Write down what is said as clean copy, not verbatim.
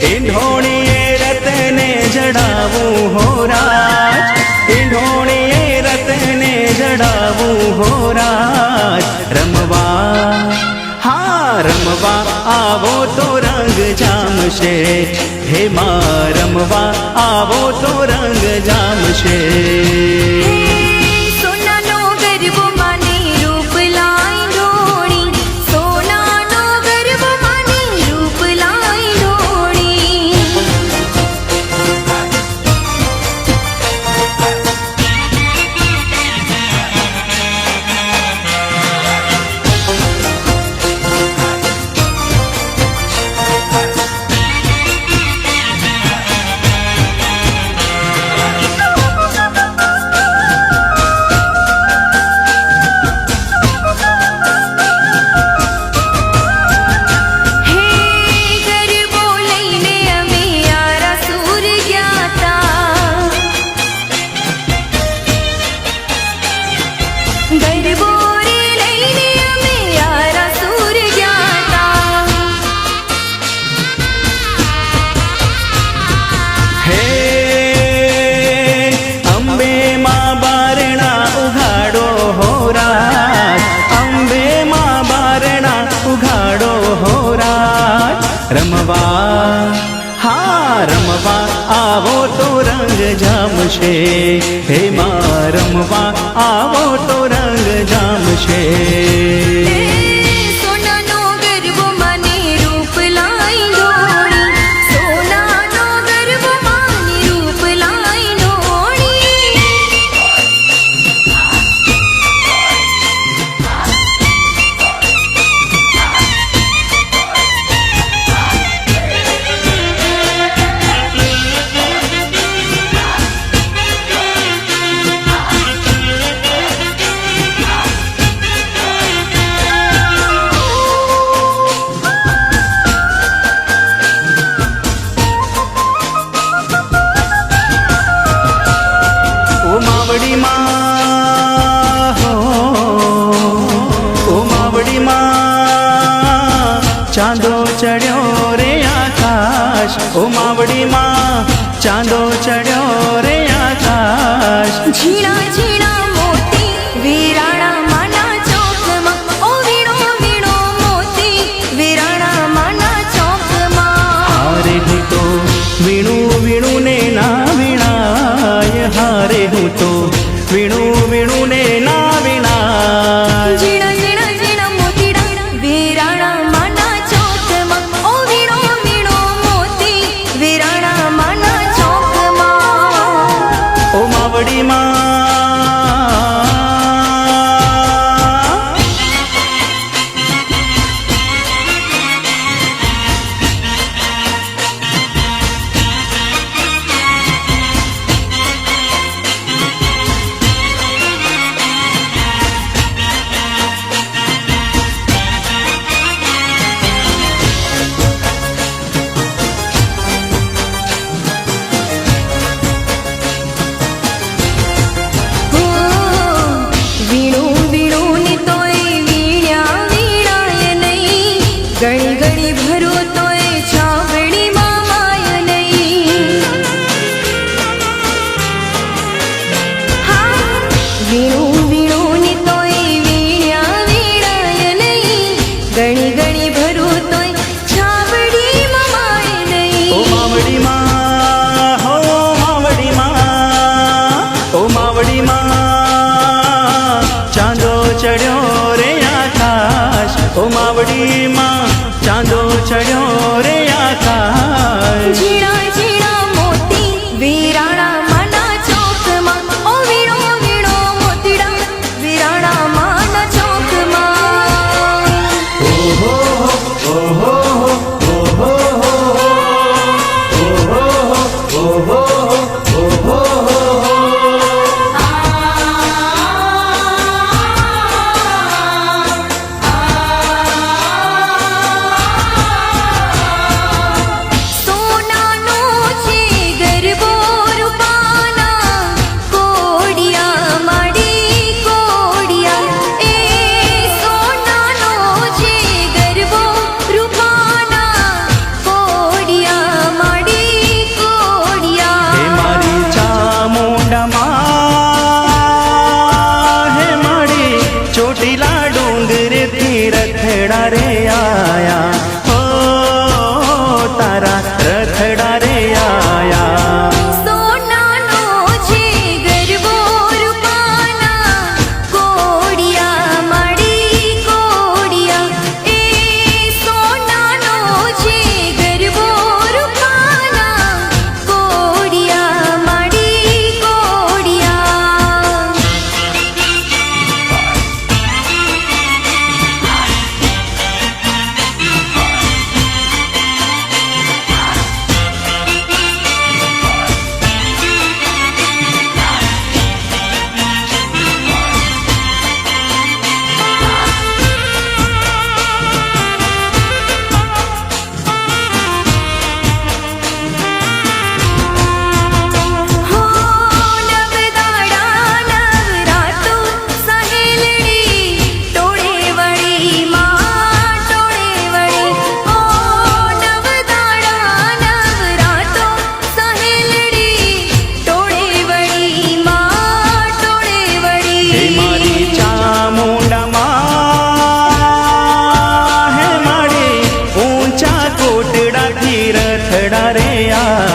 ઈંઢોણીએ રતને જડાવું હો રાજ, ઈંઢોણીએ રતને જડાવું હો રાજ. રમવા હા રમવા આવો તો રંગ જામશે, હે માં રમવા આવો તો રંગ જામશે. રમવા હા રમવા આવો તો રંગ જામશે, હે માં રમવા આવો તો રંગ જામશે. ચાંદો ચડ્યો રે આકાશ, ઓ માવડી માં ચાંદો ચડ્યો રે આકાશ. ઝીણા ઝીણા મોતી વીરાણા માના ચોકમાં, ઓ વીણો વીણો મોતી વીરાણા માના ચોકમાં. હારે હું તો વીણું વીણું ને ના વીણાય, હારે હું તો વીણું વીણું ને ના વીણાય. ઝીણા ઝીણા ઝીણા મોતીડા વીરાણા માના ચોકમાં, ઓ વીણો વીણો મોતી વીરાણા માના ચોકમાં. ઓ માવડી માં રથડા રે આ